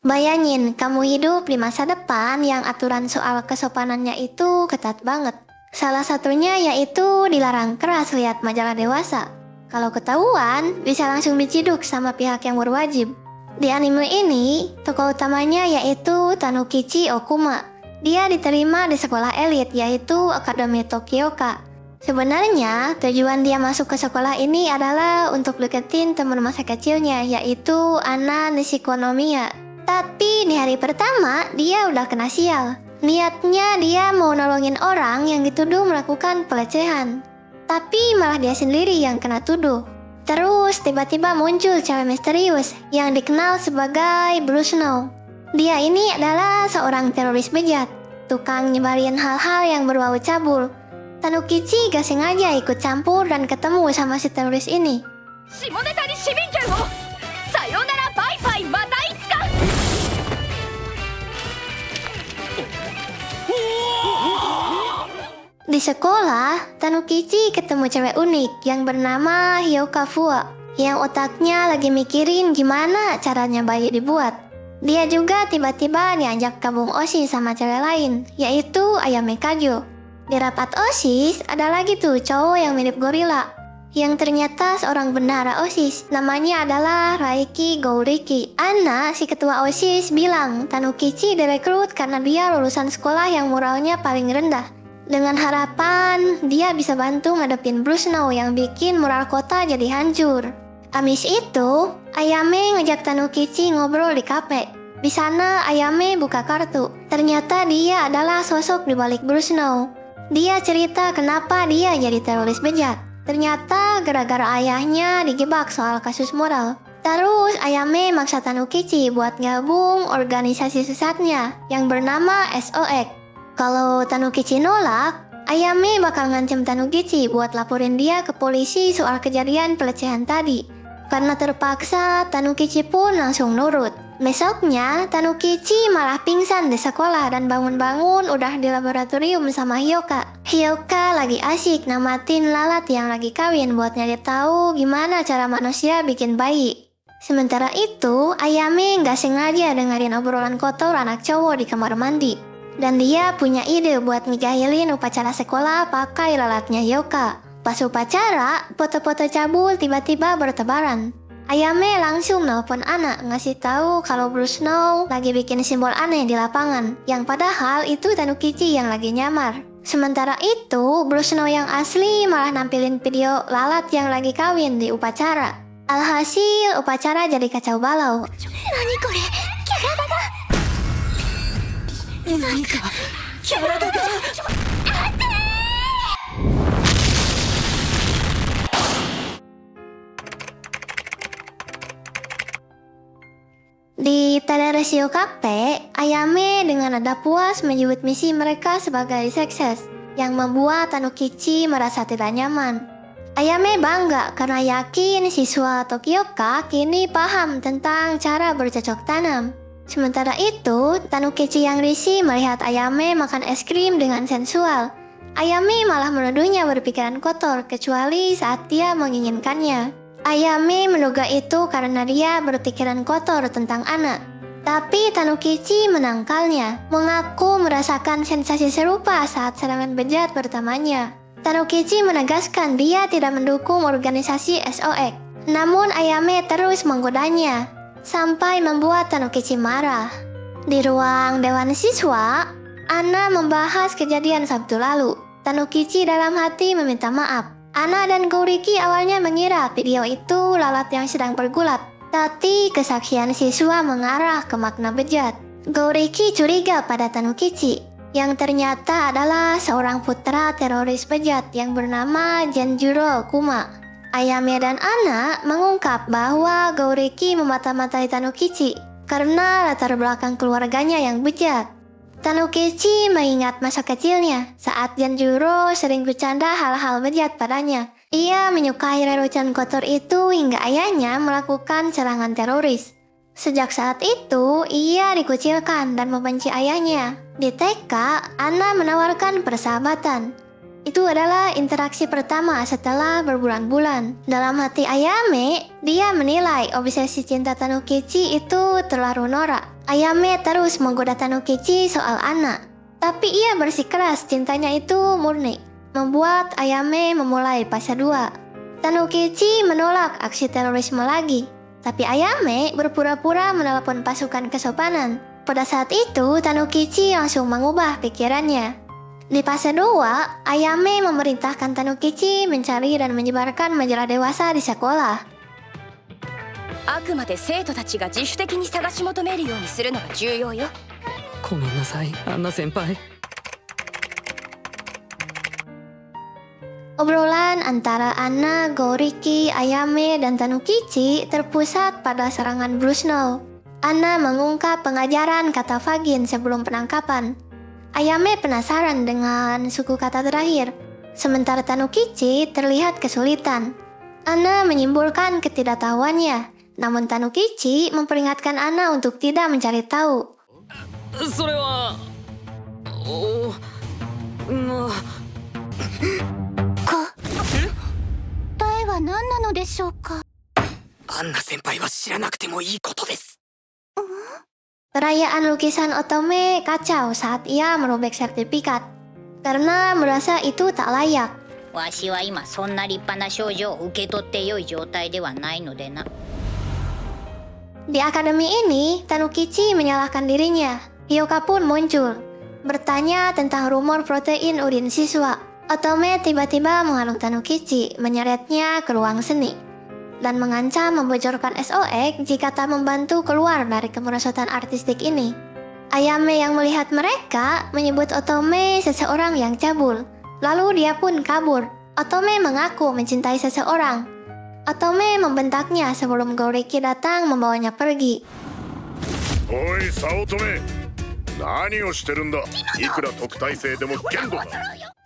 Bayangin, kamu hidup di masa depan yang aturan soal kesopanannya itu ketat banget. Salah satunya yaitu dilarang keras lihat majalah dewasa. Kalau ketahuan, bisa langsung diciduk sama pihak yang berwajib. Di anime ini, tokoh utamanya yaitu Tanukichi Okuma. Dia diterima di sekolah elit yaitu Akademi Tokioka. Sebenarnya, tujuan dia masuk ke sekolah ini adalah untuk deketin teman masa kecilnya yaitu Ana Nishikonomiya. Tapi di hari pertama, dia udah kena sial. Niatnya dia mau nolongin orang yang dituduh melakukan pelecehan. Tapi malah dia sendiri yang kena tuduh. Terus tiba-tiba muncul cewek misterius yang dikenal sebagai Blue Snow. Dia ini adalah seorang teroris bejat, tukang nyebarin hal-hal yang berbau cabul. Tanukichi gak sengaja ikut campur dan ketemu sama si teroris ini. Di sekolah, Tanukichi ketemu cewek unik yang bernama Hyoka Fua, yang otaknya lagi mikirin gimana caranya bayi dibuat. Dia juga tiba-tiba diajak gabung OSIS sama cewek lain, yaitu Ayame Kajo. Di rapat OSIS, ada lagi tuh cowok yang mirip gorila, yang ternyata seorang bendahara OSIS. Namanya adalah Raiki Gouriki. Ana, si ketua OSIS, bilang Tanukichi direkrut karena dia lulusan sekolah yang moralnya paling rendah. Dengan harapan dia bisa bantu ngadepin Blue Snow yang bikin moral kota jadi hancur. Abis itu, Ayame ngajak Tanukichi ngobrol di kafe. Di sana Ayame buka kartu. Ternyata dia adalah sosok di balik Blue Snow. Dia cerita kenapa dia jadi teroris bejat. Ternyata gara-gara ayahnya dijebak soal kasus moral. Terus Ayame maksa Tanukichi buat gabung organisasi sesatnya yang bernama SOX. Kalau Tanukichi nolak, Ayame bakal ngancem Tanukichi buat laporin dia ke polisi soal kejadian pelecehan tadi. Karena terpaksa, Tanukichi pun langsung nurut. Besoknya, Tanukichi malah pingsan di sekolah dan bangun-bangun udah di laboratorium sama Hyoka. Hyoka lagi asik namatin lalat yang lagi kawin buat nyari tahu gimana cara manusia bikin bayi. Sementara itu, Ayame nggak sengaja dengerin obrolan kotor anak cowok di kamar mandi. Dan dia punya ide buat ngejahilin upacara sekolah pakai lalatnya Hyoka. Pas upacara, foto-foto cabul tiba-tiba bertebaran. Ayame langsung nelpon Ana ngasih tahu kalau Blue Snow lagi bikin simbol aneh di lapangan, yang padahal itu Tanukichi yang lagi nyamar. Sementara itu, Blue Snow yang asli malah nampilin video lalat yang lagi kawin di upacara. Alhasil, upacara jadi kacau balau. Di Tadaresio Cafe, Ayame dengan nada puas menyebut misi mereka sebagai sukses, yang membuat Tanukichi merasa tidak nyaman. Ayame bangga karena yakin siswa Tokioka kini paham tentang cara bercocok tanam. Sementara itu, Tanukichi yang risih melihat Ayame makan es krim dengan sensual. Ayame malah menuduhnya berpikiran kotor kecuali saat dia menginginkannya. Ayame menduga itu karena dia berpikiran kotor tentang Ana. Tapi Tanukichi menangkalnya, mengaku merasakan sensasi serupa saat serangan bejat pertamanya. Tanukichi menegaskan dia tidak mendukung organisasi SOX. Namun Ayame terus menggodanya, sampai membuat Tanukichi marah. Di ruang dewan siswa, Ana membahas kejadian Sabtu lalu. Tanukichi dalam hati meminta maaf. Ana dan Gouriki awalnya mengira video itu lalat yang sedang bergulat. Tapi kesaksian siswa mengarah ke makna bejat. Gouriki curiga pada Tanukichi, yang ternyata adalah seorang putra teroris bejat yang bernama Genjuro Kuma. Ayame dan Ana mengungkap bahwa Gouriki memata-matai Tanukichi karena latar belakang keluarganya yang bejat. Tanukichi mengingat masa kecilnya saat Genjuro sering bercanda hal-hal bejat padanya. Ia menyukai lelucon kotor itu hingga ayahnya melakukan serangan teroris. Sejak saat itu, ia dikucilkan dan membenci ayahnya. Di TK, Ana menawarkan persahabatan. Itu adalah interaksi pertama setelah berbulan-bulan. Dalam hati Ayame, dia menilai obsesi cinta Tanukichi itu terlalu norak. Ayame terus menggoda Tanukichi soal Anna. Tapi ia bersikeras cintanya itu murni, membuat Ayame memulai fase 2. Tanukichi menolak aksi terorisme lagi. Tapi Ayame berpura-pura menelepon pasukan kesopanan. Pada saat itu, Tanukichi langsung mengubah pikirannya. Di fase 2, Ayame memerintahkan Tanukichi mencari dan menyebarkan majalah dewasa di sekolah. あくまで生徒たちが自主的に探し求めるようにするのが重要よ。ごめんなさい、アンナ先輩。 Obrolan antara Anna, Goriki, Ayame, dan Tanukichi terpusat pada serangan Brusno. Anna mengungkap pengajaran kata vagin sebelum penangkapan. Ayame penasaran dengan suku kata terakhir, sementara Tanukichi terlihat kesulitan. Anna menyimpulkan ketidaktahuannya, namun Tanukichi memperingatkan Anna untuk tidak mencari tahu. それはまあ答えは何なのでしょうか。アンナ先輩は知らなくてもいいことです。 Perayaan lukisan Otome kacau saat ia merobek sertifikat karena merasa itu tak layak. わしは今そんな立派な賞状を受け取って良い状態ではないのでな。 Di akademi ini, Tanukichi menyalahkan dirinya. Hyoka pun muncul, bertanya tentang rumor protein urin siswa. Otome tiba-tiba mengalung Tanukichi, menyeretnya ke ruang seni, dan mengancam membocorkan SOX jika tak membantu keluar dari kemerosotan artistik ini. Ayame yang melihat mereka menyebut Otome seseorang yang cabul. Lalu dia pun kabur. Otome mengaku mencintai seseorang. Otome membentaknya sebelum Goriki datang membawanya pergi. Oi, Saotome! 何をしてるんだ? いくら特待生でも限度だ.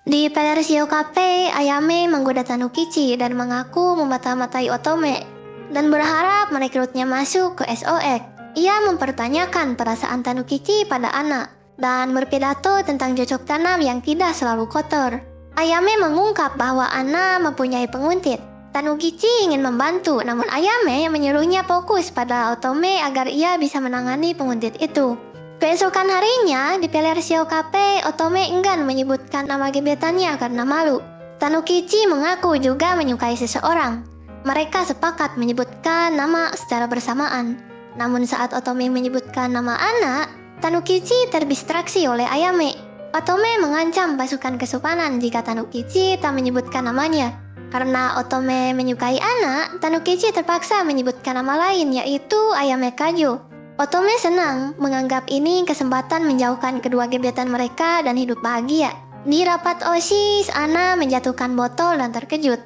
Di Pelersio Cafe, Ayame menggoda Tanukichi dan mengaku memata-matai Otome dan berharap merekrutnya masuk ke SOX. Ia mempertanyakan perasaan Tanukichi pada Anna dan berpidato tentang cocok tanam yang tidak selalu kotor. Ayame mengungkap bahwa Anna mempunyai penguntit. Tanukichi ingin membantu, namun Ayame menyuruhnya fokus pada Otome agar ia bisa menangani penguntit itu. Keesokan harinya, di Pelersio Cafe, Otome enggan menyebutkan nama gebetannya karena malu. Tanukichi mengaku juga menyukai seseorang. Mereka sepakat menyebutkan nama secara bersamaan. Namun saat Otome menyebutkan nama Anna, Tanukichi terdistraksi oleh Ayame. Otome mengancam pasukan kesopanan jika Tanukichi tak menyebutkan namanya. Karena Otome menyukai Anna, Tanukichi terpaksa menyebutkan nama lain, yaitu Ayame Kajo. Otome senang menganggap ini kesempatan menjauhkan kedua gebetan mereka dan hidup bahagia. Di rapat OSIS, Anna menjatuhkan botol dan terkejut.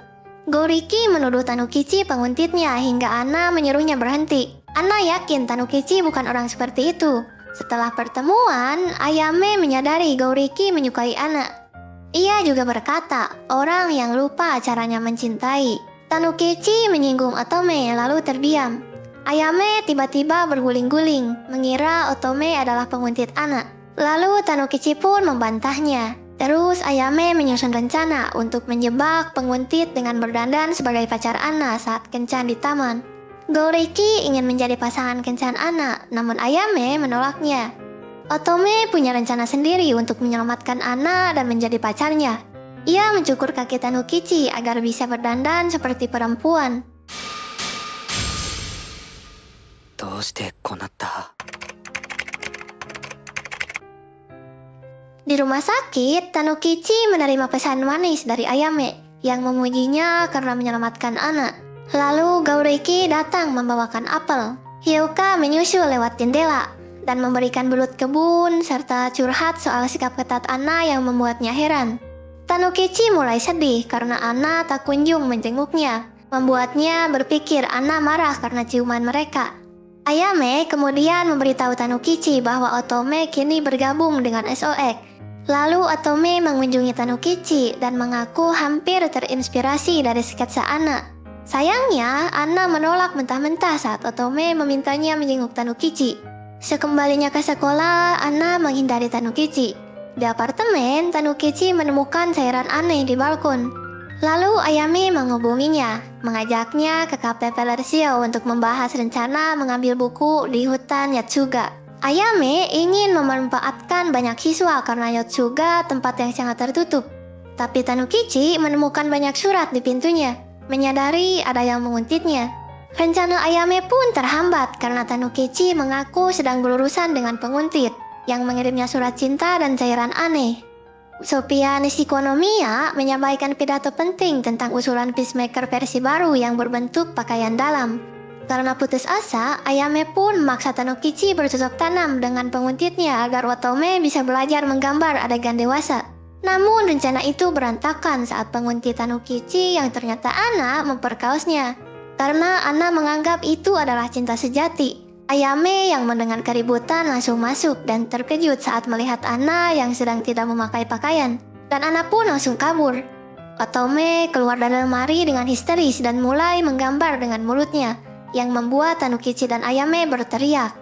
Goriki menuduh Tanukichi penguntitnya hingga Anna menyuruhnya berhenti. Anna yakin Tanukichi bukan orang seperti itu. Setelah pertemuan, Ayame menyadari Goriki menyukai Anna. Ia juga berkata, orang yang lupa caranya mencintai. Tanukichi menyinggung Otome lalu terdiam. Ayame tiba-tiba berguling-guling, mengira Otome adalah penguntit Anna. Lalu Tanukichi pun membantahnya. Terus Ayame menyusun rencana untuk menjebak penguntit dengan berdandan sebagai pacar Anna saat kencan di taman. Goriki ingin menjadi pasangan kencan Anna, namun Ayame menolaknya. Otome punya rencana sendiri untuk menyelamatkan Anna dan menjadi pacarnya. Ia mencukur kaki Tanukichi agar bisa berdandan seperti perempuan. どうしてこうなった? Di rumah sakit, Tanukichi menerima pesan manis dari Ayame yang memujinya karena menyelamatkan Anna. Lalu Gauriki datang membawakan apel. Hyoka menyusul lewat jendela dan memberikan belut kebun serta curhat soal sikap ketat Anna yang membuatnya heran. Tanukichi mulai sedih karena Anna tak kunjung menjenguknya, membuatnya berpikir Anna marah karena ciuman mereka. Ayame kemudian memberitahu Tanukichi bahwa Otome kini bergabung dengan SOX. Lalu Otome mengunjungi Tanukichi dan mengaku hampir terinspirasi dari sketsa Anna. Sayangnya, Anna menolak mentah-mentah saat Otome memintanya menjenguk Tanukichi. Sekembalinya ke sekolah, Anna menghindari Tanukichi. Di apartemen, Tanukichi menemukan cairan aneh di balkon. Lalu Ayame menghubunginya, mengajaknya ke kafe Pelersio untuk membahas rencana mengambil buku di hutan Yatsuga. Ayame ingin memanfaatkan banyak siswa karena Yotsuga tempat yang sangat tertutup. Tapi Tanukichi menemukan banyak surat di pintunya, menyadari ada yang menguntitnya. Rencana Ayame pun terhambat karena Tanukichi mengaku sedang berurusan dengan penguntit yang mengirimnya surat cinta dan cairan aneh. Sophia Nishikonomiya menyampaikan pidato penting tentang usulan Peacemaker versi baru yang berbentuk pakaian dalam. Karena putus asa, Ayame pun memaksa Tanukichi bercocok tanam dengan penguntitnya agar Otome bisa belajar menggambar adegan dewasa. Namun rencana itu berantakan saat penguntit Tanukichi yang ternyata Anna memperkaosnya. Karena Anna menganggap itu adalah cinta sejati. Ayame yang mendengar keributan langsung masuk dan terkejut saat melihat Anna yang sedang tidak memakai pakaian. Dan Anna pun langsung kabur. Otome keluar dari lemari dengan histeris dan mulai menggambar dengan mulutnya, yang membuat Tanukichi dan Ayame berteriak.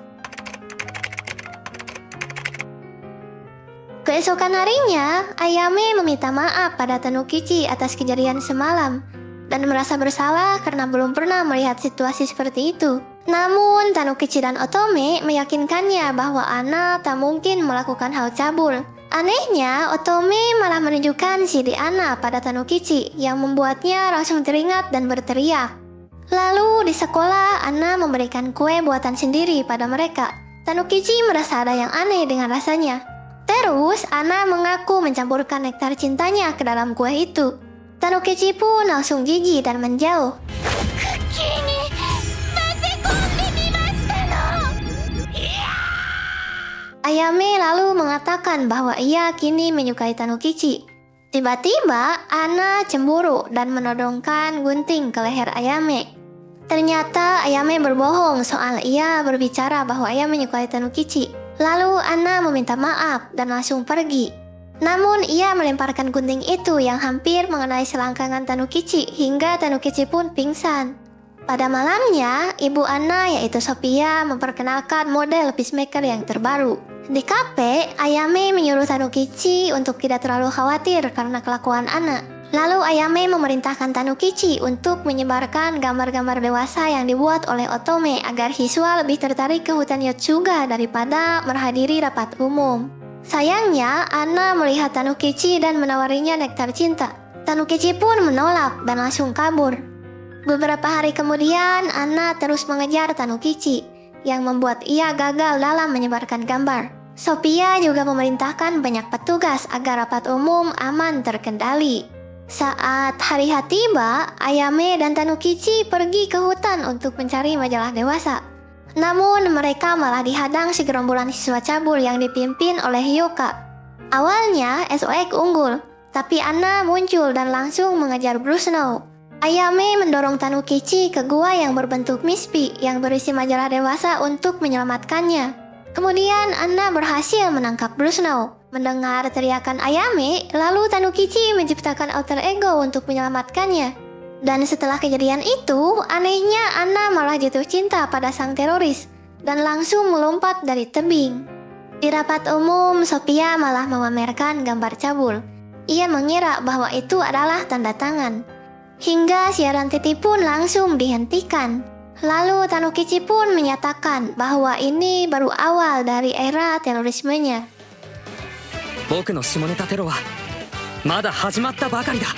Keesokan harinya, Ayame meminta maaf pada Tanukichi atas kejadian semalam dan merasa bersalah karena belum pernah melihat situasi seperti itu. Namun, Tanukichi dan Otome meyakinkannya bahwa Anna tak mungkin melakukan hal cabul. Anehnya, Otome malah menunjukkan CD Anna pada Tanukichi yang membuatnya langsung teringat dan berteriak. Lalu di sekolah, Anna memberikan kue buatan sendiri pada mereka. Tanukichi merasa ada yang aneh dengan rasanya. Terus, Anna mengaku mencampurkan nektar cintanya ke dalam kue itu. Tanukichi pun langsung jijik dan menjauh. Ayame lalu mengatakan bahwa ia kini menyukai Tanukichi. Tiba-tiba, Anna cemburu dan menodongkan gunting ke leher Ayame. Ternyata Ayame berbohong soal ia berbicara bahwa ia menyukai Tanukichi. Lalu Anna meminta maaf dan langsung pergi. Namun ia melemparkan gunting itu yang hampir mengenai selangkangan Tanukichi hingga Tanukichi pun pingsan. Pada malamnya, ibu Anna yaitu Sophia memperkenalkan model Peacemaker yang terbaru. Di kafe, Ayame menyuruh Tanukichi untuk tidak terlalu khawatir karena kelakuan Anna. Lalu Ayame memerintahkan Tanukichi untuk menyebarkan gambar-gambar dewasa yang dibuat oleh Otome agar siswa lebih tertarik ke hutan Yotsuga daripada menghadiri rapat umum. Sayangnya, Anna melihat Tanukichi dan menawarinya nektar cinta. Tanukichi pun menolak dan langsung kabur. Beberapa hari kemudian, Anna terus mengejar Tanukichi, yang membuat ia gagal dalam menyebarkan gambar. Sophia juga memerintahkan banyak petugas agar rapat umum aman terkendali. Saat hari H tiba, Ayame dan Tanukichi pergi ke hutan untuk mencari majalah dewasa. Namun mereka malah dihadang segerombolan siswa cabul yang dipimpin oleh Hyoka. Awalnya SOX unggul, tapi Anna muncul dan langsung mengejar Blue Snow. Ayame mendorong Tanukichi ke gua yang berbentuk mispi yang berisi majalah dewasa untuk menyelamatkannya. Kemudian Anna berhasil menangkap Blue Snow. Mendengar teriakan Ayame, lalu Tanukichi menciptakan alter ego untuk menyelamatkannya. Dan setelah kejadian itu, anehnya Anna malah jatuh cinta pada sang teroris dan langsung melompat dari tebing. Di rapat umum, Sophia malah memamerkan gambar cabul. Ia mengira bahwa itu adalah tanda tangan. Hingga siaran TV pun langsung dihentikan. Lalu Tanukichi pun menyatakan bahwa ini baru awal dari era terorismenya. 僕の下ネタテロはまだ始まったばかりだ。